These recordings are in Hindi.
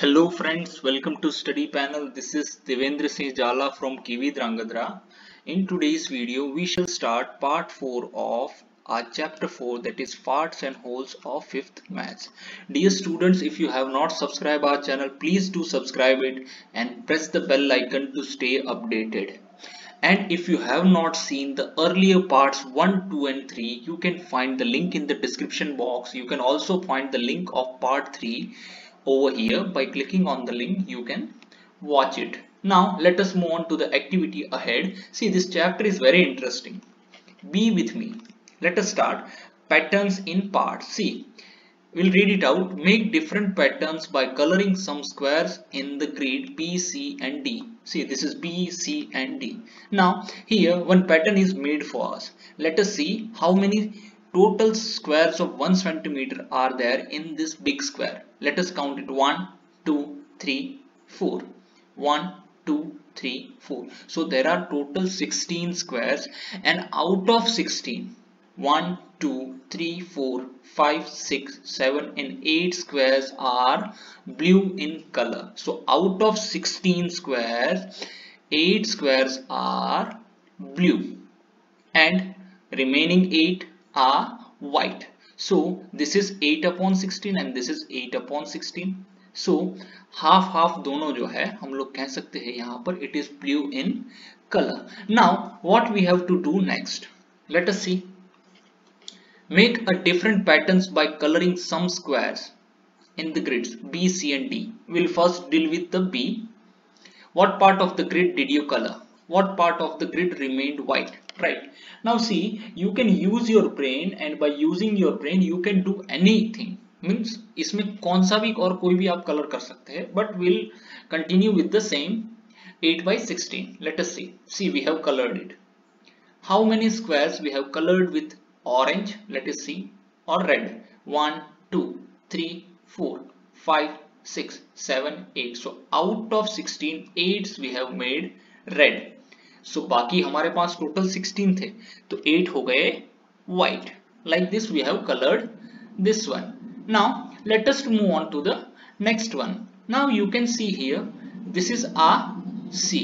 Hello friends, welcome to study panel. This is Devendra Singh Jala from Kivi Drangadra. In today's video, we shall start part 4 of our chapter 4, that is parts and wholes of 5th maths. Dear students, if you have not subscribed our channel, please do subscribe it and press the bell icon to stay updated. And if you have not seen the earlier parts 1, 2 and 3, you can find the link in the description box. You can also find the link of part 3 over here. By clicking on the link, you can watch it. Now let us move on to the activity ahead. See, this chapter is very interesting. Be with me. Let us start. Patterns in parts. See, we'll read it out. Make different patterns by coloring some squares in the grid B, C and D. See, this is B, C and D. Now here one pattern is made for us. Let us see how many total squares of 1 centimeter are there in this big square. Let us count it. 1, 2, 3, 4. 1, 2, 3, 4. So there are total 16 squares, and out of 16, 1, 2, 3, 4, 5, 6, 7 and 8 squares are blue in color. So out of 16 squares, 8 squares are blue and remaining 8 are white. So this is 8 upon 16 and this is 8 upon 16. So half half दोनों जो है हम लोग कह सकते हैं यहाँ पर it is blue in color. Now what we have to do next? Let us see. Make a different patterns by coloring some squares in the grids B, C and D. We'll first deal with the B. What part of the grid did you color? What part of the grid remained white? Right. Now see, you can use your brain, and by using your brain you can do anything. Means इसमें कौन सा भी और कोई भी आप color कर सकते हैं. But we'll continue with the same 8 by 16. Let us see. See, we have colored it. How many squares we have colored with orange? Let us see. Or red. 1, 2, 3, 4, 5, 6, 7, 8. So out of 16, 8 we have made red. So बाकी हमारे पास total 16 थे, तो 8 हो गए white. Like this we have colored this one. Now let us move on to the next one. Now you can see here, this is our C.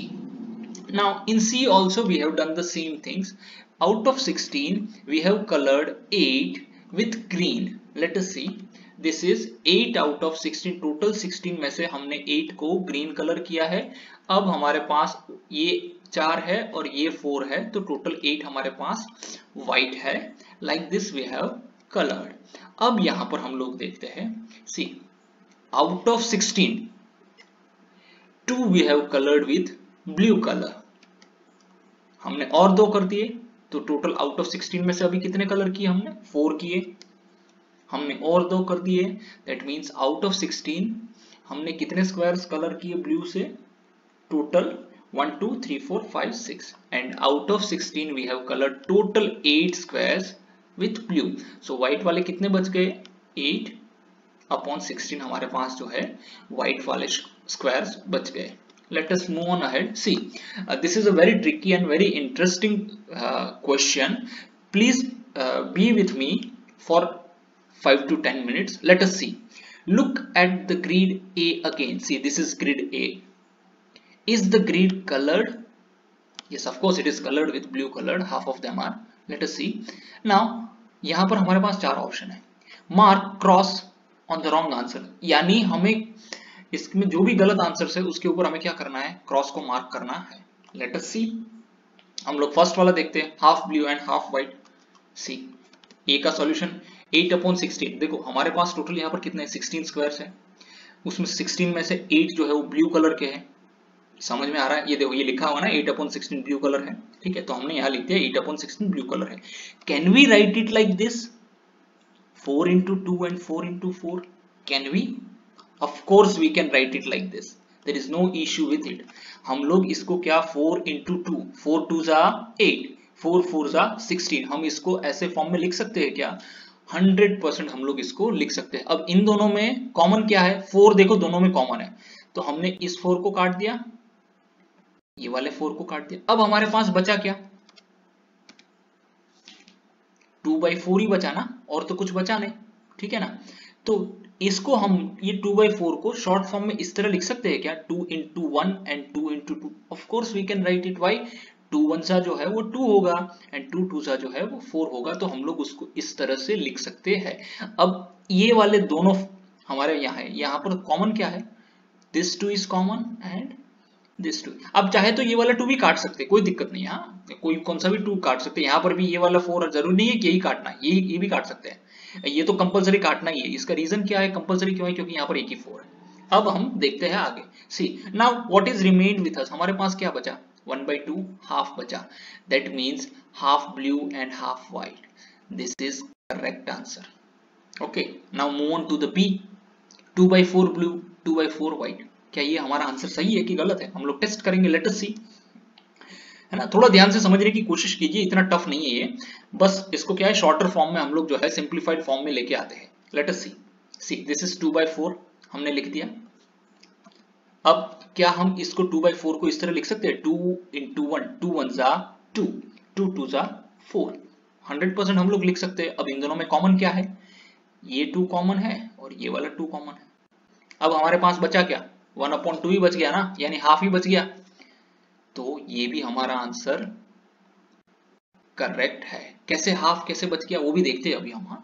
Now in C also we have done the same things. Out of 16 we have colored 8 with green. Let us see. This is 8 out of 16. Total 16 में से हमने 8 को ग्रीन कलर किया है. अब हमारे पास ये 4 है और ये 4 है, तो टोटल 8 हमारे पास व्हाइट है. Like this we have coloured. अब यहां पर हम लोग देखते हैं. See, out of 16 2 we have coloured with blue colour. हमने और 2 कर दिए, तो टोटल आउट ऑफ 16 में से अभी कितने कलर किए? हमने 4 किए. हमने और 2 कर दिए. दैट मीन्स आउट ऑफ 16 हमने कितने स्क्वायर्स कलर किए ब्लू से? Total 1, 2, 3, 4, 5, 6. And out of 16 we have coloured total 8 squares with blue. So white वाले कितने बच गए? 8 अपॉन 16 हमारे पास जो है व्हाइट वाले स्क्वायर्स बच गए. Let us move on ahead. See, this is a very tricky and very interesting question. Please be with me for 5 to 10 minutes. Let us see. Look at the grid A again. See, this is grid A. Is the grid colored? Yes, of course it is colored with blue colored. Half of them are. Let us see. Now, यहाँ पर हमारे पास 4 ऑप्शन है. Mark cross on the wrong answer. यानी हमें इसमें जो भी गलत आंसर है उसके ऊपर हमें क्या करना है? क्रॉस को मार्क करना है. Let us see. हम लोग फर्स्ट वाला देखते हैं, half blue and half white. See, A का सॉल्यूशन 8 अपॉन 16. देखो हमारे पास टोटल यहाँ पर कितने 16 स्क्वायर्स है. उसमें 16 में से 8 जो है वो ब्लू कलर के हैं. समझ में आ रहा है? ये देखो, ये लिखा हुआ ना 8 अपॉन 16 ब्लू कलर है. ठीक है, तो हमने यहाँ लिख दिया 8 अपॉन 16 ब्लू कलर है. Can we write it like this? 4 into 2 and 4 into 4. Can we? Of course we can write it like this. There is no issue with it. हम लोग इसको क्या 4 into 2, 4 2s are 8, 4 4s are 16. हम इसको ऐसे फॉर्म में लिख सकते हैं क्या? 100% हम लोग इसको लिख सकते हैं. अब इन दोनों में कॉमन क्या है? 4. देखो दोनों में कॉमन है, तो हमने इस 4 को काट दिया, ये वाले 4 को काट दिया. अब हमारे पास बचा क्या? 2/4 ही बचा ना, और तो कुछ बचा नहीं. ठीक है ना? तो इसको हम ये 2/4 को शॉर्ट फॉर्म में इस तरह लिख सकते हैं क्या, 2 into 1 and 2 into 2? Of course we can write it. Why? 2 1 सा जो है वो 2 होगा एंड 2 2 सा जो है वो 4 होगा, तो हम लोग उसको इस तरह से लिख सकते हैं। अब ये वाले दोनों हमारे यहाँ है, यहाँ पर कॉमन क्या है, this 2 is common and this 2। अब चाहे तो ये वाला 2 भी काट सकते हैं, कोई दिक्कत नहीं है, हाँ कोई कौन सा भी 2 काट सकते हैं। यहाँ पर भी ये वाला 4 जरूरी नहीं है कि यही काटना, ये भी काट सकते हैं, ये तो कंपलसरी काटना ही है। इसका रीजन क्या है, कंपलसरी क्यों है, क्योंकि यहाँ पर एक ही 4 है। अब हम देखते हैं आगे। See now what is remained with us, हमारे पास क्या बचा, 1/2 हाफ बचा, that means half blue and half white. This is correct answer. Okay, now move on to the B, 2/4 blue 2/4 white. क्या ये हमारा आंसर सही है कि गलत है, हम लोग टेस्ट करेंगे, लेट अस सी, है ना। थोड़ा ध्यान से समझने की कोशिश कीजिए, इतना टफ नहीं है ये, बस इसको क्या है शॉर्टर फॉर्म में हम लोग जो है सिंप्लीफाइड फॉर्म में लेके आते हैं। Let us see, see this is 2/4 हमने लिख दिया। अब क्या हम इसको 2/4 को इस तरह लिख सकते हैं, 2 into 1, 2 1 जा 2, 2 2 जा 4, 100% हम लोग लिख सकते हैं। अब इन दोनों में कॉमन क्या है, ये 2 कॉमन है और ये वाला 2 कॉमन है। अब हमारे पास बचा क्या, 1/2 ही बच गया ना, यानी हाफ ही बच गया, तो ये भी हमारा आंसर करेक्ट है। कैसे हाफ कैसे बच गया वो भी देखते हैं अभी हम, हाँ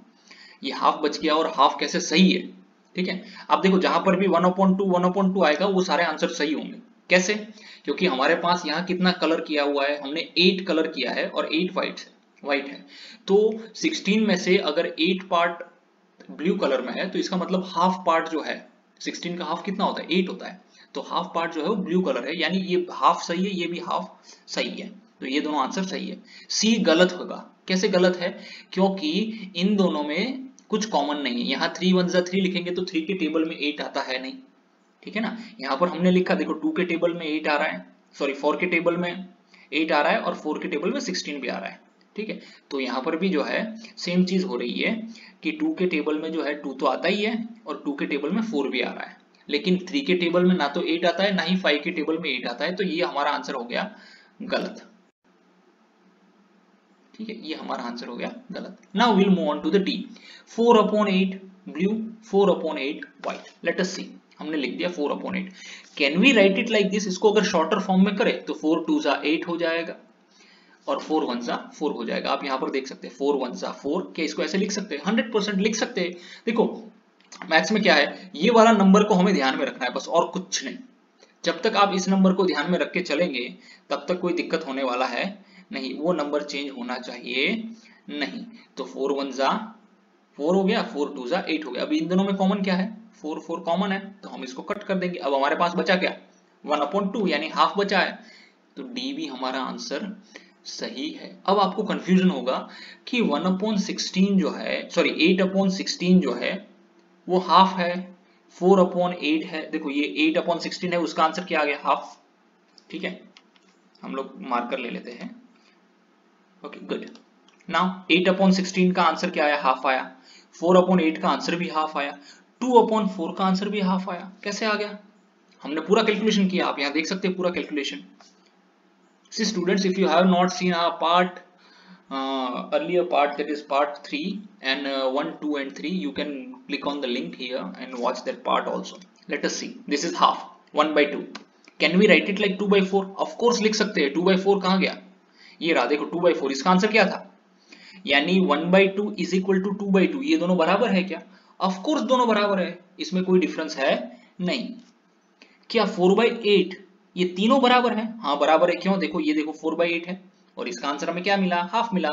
ये हाफ बच गया और हाफ कैसे सही है, ठीक है। अब देखो जहां पर भी 1/2 आएगा वो सारे आंसर सही होंगे। कैसे, क्योंकि हमारे पास यहाँ कितना कलर किया हुआ है, हमने 8 कलर किया है और 8 व्हाइट है, तो 16 में से अगर 8 पार्ट ब्लू कलर में है तो इसका मतलब हाफ पार्ट जो है, 16 का हाफ कितना होता है, 8 होता है, तो हाफ पार्ट जो है वो ब्लू कलर है, यानी ये हाफ सही है, ये भी हाफ सही है, तो ये दोनों आंसर सही है। सी गलत होगा। कैसे गलत है, क्योंकि इन दोनों में कुछ कॉमन नहीं है। यहाँ 3 1 3 लिखेंगे तो 3 के टेबल में 8 आता है नहीं, ठीक है ना। यहाँ पर हमने लिखा देखो 2 के टेबल में 8 आ रहा है, सॉरी 4 के टेबल में 8 आ रहा है और 4 के टेबल में 16 भी आ रहा है, ठीक है। तो यहाँ पर भी जो है सेम चीज हो रही है कि 2 के टेबल में जो है 2 तो आता ही है और 2 के टेबल में 4 भी आ रहा है, लेकिन 3 के टेबल में ना तो 8 आता है ना ही 5 के टेबल में 8 आता है, तो ये हमारा आंसर हो गया गलत, ठीक है, ये हमारा आंसर हो गया गलत। Now will move on to the D, 4/8 blue 4/8 white. Let us see, हमने लिख दिया 4/8। Can we write it like this, इसको अगर शॉर्टर फॉर्म में करें तो 4 2 जा 8 हो जाएगा और 4 1 जा 4 हो जाएगा। आप यहाँ पर देख सकते हैं 4 1 जा 4, क्या इसको ऐसे लिख सकते हैं, 100% लिख सकते हैं। देखो मैथ्स में क्या है, ये वाला नंबर को हमें ध्यान में रखना है बस, और कुछ नहीं। जब तक आप इस नंबर को ध्यान में रख के चलेंगे तब तक कोई दिक्कत होने वाला है नहीं, वो नंबर चेंज होना चाहिए नहीं। तो 4 1 जा 4 हो गया, 4 2 जा 8 हो गया। अभी इन दोनों में कॉमन क्या है, 4 4 कॉमन है, तो हम इसको कट कर देंगे। अब हमारे पास बचा क्या, 1/2 यानी हाफ बचा है, तो डी भी हमारा आंसर सही है। अब आपको कंफ्यूजन होगा कि 1/16 जो है, सॉरी 8/16 जो है वो हाफ है, 4/8 है। देखो ये 8/16 है, उसका आंसर क्या आ गया, हाफ, ठीक है। हम लोग मार्कर ले लेते हैं, ओके गुड। नाउ 8/16 का आंसर क्या आया, हाफ आया, 4/8 का आंसर भी हाफ आया, 2/4 का आंसर भी हाफ आया। कैसे आ गया, हमने पूरा कैलकुलेशन किया, आप यहाँ देख सकते हैं पूरा calculation. See students, if you have not seen our part earlier part, that is part 3 and 1 2 and 3, you can click on the link here and watch that part also. Let us see, this is half 1/2. Can we write it like 2/4? Of course लिख सकते हैं। 2/4 कहाँ गया, ये रहा, देखो 2/4, इसका आंसर क्या था, यानी 1/2 इज इक्वल टू 2/2। ये दोनों बराबर है क्या, ऑफ कोर्स दोनों बराबर है, इसमें कोई डिफरेंस है नहीं। क्या 4/8, ये तीनों बराबर है, हाँ बराबर है, क्यों, देखो ये देखो 4/8 है और इसका आंसर हमें क्या मिला, हाफ मिला,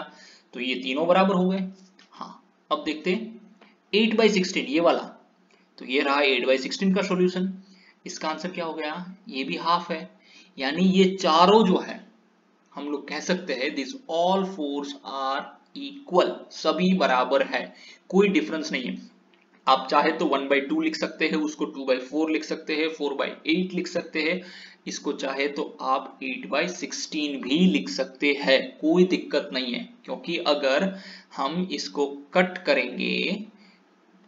तो ये तीनों बराबर हो गए। हाँ अब देखते हैं 8/16 ये वाला, तो ये रहा 8/16 का सॉल्यूशन, इसका आंसर क्या हो गया, ये भी हाफ है, यानी ये चारों जो है हम लोग कह सकते हैं this all force are equal, सभी बराबर है, कोई डिफरेंस नहीं है। आप चाहे तो 1/2 लिख सकते हैं, उसको 2/4 लिख सकते हैं, 4/8 लिख सकते हैं, इसको चाहे तो आप 8/16 भी लिख सकते हैं, कोई दिक्कत नहीं है। क्योंकि अगर हम इसको कट करेंगे,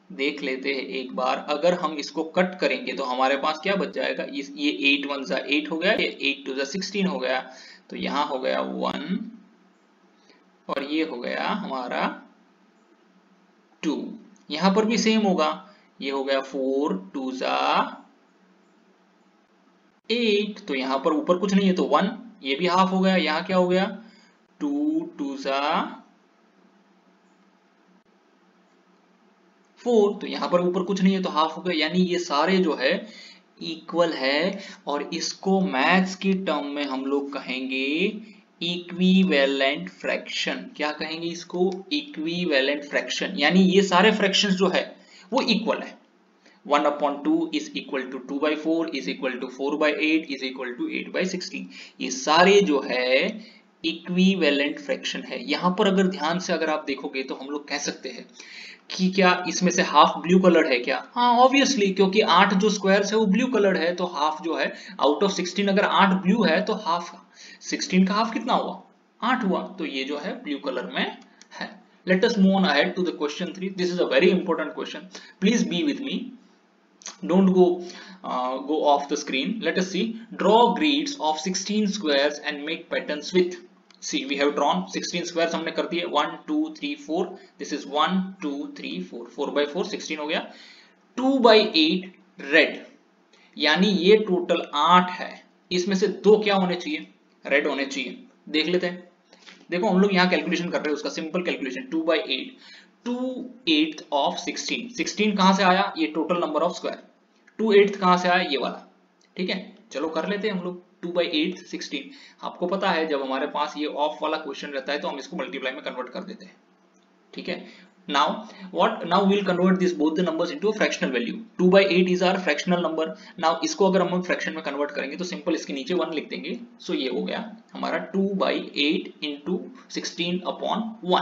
देख लेते हैं एक बार, अगर हम इसको कट करेंगे तो हमारे पास क्या बच जाएगा, ये 8 1 जा 8 हो गया, ये 8 2 जा 16 हो गया, तो यहां हो गया 1 और ये हो गया हमारा 2। यहां पर भी सेम होगा, ये हो गया 4 2 जा 8, तो यहां पर ऊपर कुछ नहीं है तो 1, ये भी हाफ हो गया। यहाँ क्या हो गया 2 2 जा 4, तो यहां पर ऊपर कुछ नहीं है तो हाफ हो गया। यानी ये सारे जो है इक्वल है, और इसको मैथ्स की टर्म में हम लोग कहेंगे इक्विवेलेंट फ्रैक्शन। क्या कहेंगे इसको? Equivalent fraction. यानी ये सारे फ्रैक्शंस जो है वो इक्वल है। 1/2 is equal to 2/4 is equal to 4/8 is equal to 8/16। ये सारे जो है इक्विवेलेंट फ्रैक्शन है। यहां पर अगर ध्यान से अगर आप देखोगे तो हम लोग कह सकते हैं कि क्या इसमें से हाफ ब्लू कलर्ड है क्या? हाँ ऑब्वियसली, क्योंकि 8 जो स्क्वायर्स है वो ब्लू कलर्ड है, तो हाफ जो है आउट ऑफ 16 अगर 8 ब्लू है तो हाफ 16 का हाफ कितना हुआ? 8 हुआ, तो ये जो है ब्लू कलर में है। Let us move on ahead to the question 3. This is a very important question. Please be with me. Don't go off the screen. Let us see. Draw grids of 16 squares and make patterns with. See, we have drawn 16 squares हमने कर दिए 1 2 3 4. This is 1 2 3 4, 4/4 16 हो गया। 2/8 रेड, यानी ये टोटल 8 है। इसमें से दो क्या होने चाहिए? रेड होने चाहिए। देख लेते हैं। देखो हम लोग यहाँ कैलकुलेशन कर रहे हैं उसका, सिंपल कैलकुलेशन। 2/8, 2/8 ऑफ 16। 16 कहां से आया? ये टोटल नंबर ऑफ स्क्वायर। 2/8 कहां से आया? ये वाला। ठीक है, चलो कर लेते हैं हम लोग। 2/8 16। आपको पता है जब हमारे पास ये ऑफ वाला क्वेश्चन रहता है तो हम इसको मल्टीप्लाई में कन्वर्ट कर देते हैं। ठीक है, now we'll convert this both the numbers into a fractional value. 2/8 is our fractional number. now इसको अगर हम फ्रैक्शन में कन्वर्ट करेंगे तो सिंपल इसके नीचे 1 लिख देंगे। सो ये हो गया हमारा 2/8 into 16/1।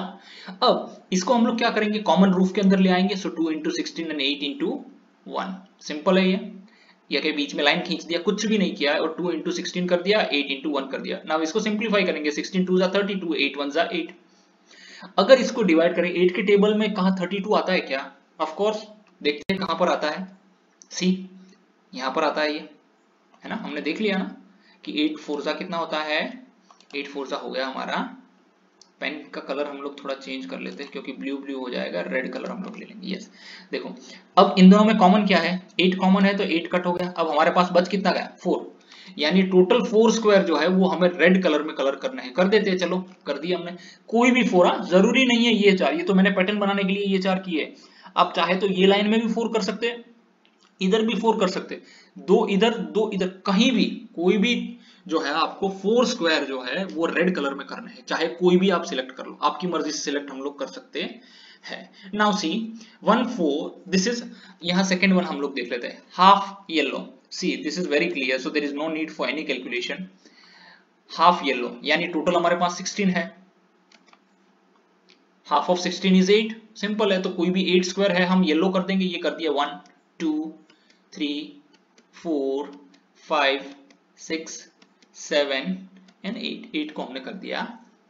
अब इसको हम लोग क्या करेंगे? कॉमन रूफ के अंदर ले आएंगे। सो 2 into 16 and 8 into 1। सिंपल है ये। या के बीच में लाइन खींच दिया, कुछ भी नहीं किया है, और 2 into 16 कर दिया, 8 into 1 कर दिया। नाउ इसको सिंप्लीफाई करेंगे। 16 2 जा 32, 8 1 जा 8। अगर इसको डिवाइड करें 8 के टेबल में, कहां 32 आता है क्या? ऑफ कोर्स, देखते हैं कहां पर आता है। सी, यहां पर आता है ये, है ना? हमने देख लिया ना कि 8 4 जा कितना होता है? 8 4 जा हो गया हमारा। पेन का कलर हम लोग थोड़ा चेंज कर लेते हैं क्योंकि ब्लू ब्लू हो जाएगा, रेड कलर हम लोग ले लेंगे। यस, देखो अब इन दोनों में कॉमन क्या है? 8 कॉमन है तो 8 कट हो गया। अब हमारे पास बच कितना गया? 4। यानी टोटल 4 स्क्वायर जो है वो हमें रेड कलर में कलर करना है। कर देते हैं, चलो कर दिया हमने। कोई भी 4, जरूरी नहीं है ये 4, ये तो मैंने पैटर्न बनाने के लिए ये 4 किए। आप चाहे तो ये लाइन में भी 4 कर सकते हैं, इधर भी 4 कर सकते हैं, दो इधर दो इधर, कहीं भी कोई भी जो है आपको 4 स्क्वायर जो है वो रेड कलर में करने हैं। चाहे कोई भी आप सिलेक्ट कर लो, आपकी मर्जी से सिलेक्ट हम लोग कर सकते हैं। नाउ सी 1 4, दिस इज, यहां सेकंड वन हम लोग देख लेते हैं। Half yellow, see this is very clear, so there is no need for any calculation. Half yellow यानी टोटल हमारे पास 16 है। Half of 16 is 8। सिंपल है, तो कोई भी 8 स्क्वायर है हम येलो कर देंगे। ये कर दिया 1 2 3 4 5 6 7 एंड 8। 8 को हमने कर दिया,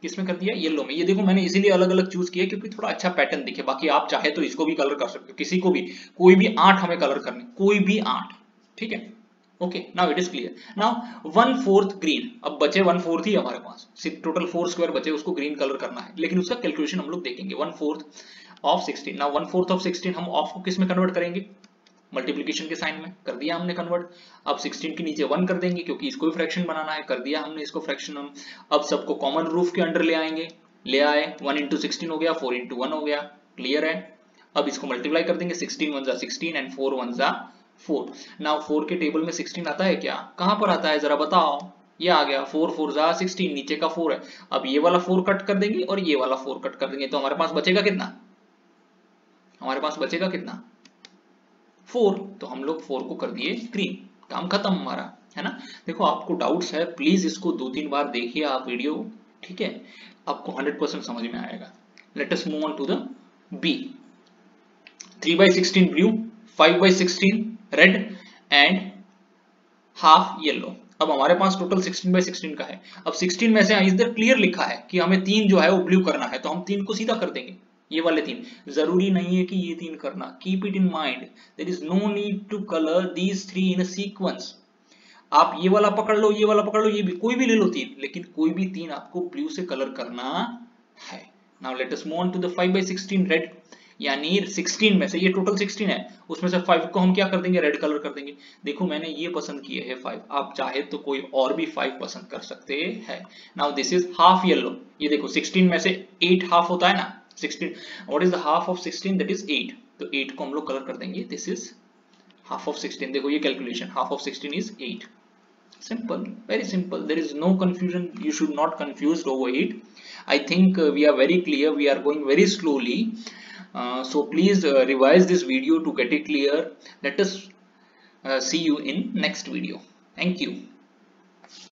किसमें कर दिया? येलो में। ये देखो मैंने इसीलिए अलग अलग चूज किया क्योंकि थोड़ा अच्छा पैटर्न दिखे। बाकी आप चाहे तो इसको भी कलर कर सकते हो, किसी को भी, कोई भी 8 हमें कलर करने, कोई भी 8। ठीक है, okay, now it is clear. Now 1/4 green. अब बचे 1/4 ही हमारे पास, सिर्फ टोटल 4 स्क्वायर बचे, उसको ग्रीन कलर करना है, लेकिन उसका कैलकुलेशन हम लोग देखेंगे। 1/4 ऑफ 16। नाउ 1/4 ऑफ 16 हम ऑफ को किस में कन्वर्ट करेंगे? मल्टीप्लिकेशन के साइन में। कर दिया हमने कन्वर्ट। अब 16 के नीचे 1 कर देंगे क्योंकि इसको भी फ्रैक्शन बनाना है। कर दिया हमने इसको फ्रैक्शन। हम अब सबको कॉमन रूफ के अंडर ले आएंगे। ले आए, 1 into 16 हो गया, 4 into 1 हो गया। क्लियर है? अब इसको मल्टीप्लाई कर देंगे। 16 1 जा 16 एंड 4 1 जा 4। नाउ 4 के टेबल में 16 आता है क्या? कहां पर आता है जरा बताओ? ये आ गया, 4 4 जा 16, नीचे का 4 है। अब ये वाला 4 कट कर देंगे और ये वाला 4 कट कर देंगे, तो हमारे पास बचेगा कितना? हमारे पास बचेगा कितना? 4। तो हम लोग 4 को कर दिए ग्रीन, काम खत्म हमारा, है ना? देखो आपको डाउट्स है, प्लीज इसको 2-3 बार देखिए आप वीडियो। ठीक है, आपको 100% समझ में आएगा। Let us move on to the B. 3/16 blue, 5/16 red and half yellow. अब हमारे पास टोटल 16/16 का है। अब 16 में से इधर क्लियर लिखा है कि हमें 3 जो है वो ब्लू करना है, तो हम 3 को सीधा कर देंगे। ये वाले 3 जरूरी नहीं है कि ये 3 करना। Keep it in mind, there is no need to colour these 3 in a sequence. आप ये वाला पकड़ लो, ये वाला पकड़ लो, ये भी कोई भी ले लो 3, लेकिन कोई भी 3 आपको ब्लू से कलर करना है। Now let us move on to the 5/16 red. यानी 16 में से, ये टोटल 16 है, उसमें से 5 को हम क्या कर देंगे, रेड कलर कर देंगे। देखो मैंने ये पसंद किए है 5, आप चाहे तो कोई और भी 5 पसंद कर सकते हैं। Now this is half yellow, ये देखो 16 में से 8 हाफ होता है ना, 16, what is the half of 16, that is 8, तो 8 को हम लोग कलर कर देंगे, दिस इज हाफ ऑफ 16। देखो ये calculation, half of 16 is 8। Simple, very simple, there is no confusion, you should not confuse over it. I think we are very clear, we are going very slowly, so please revise this video to get it clear. Let us see you in next video. Thank you.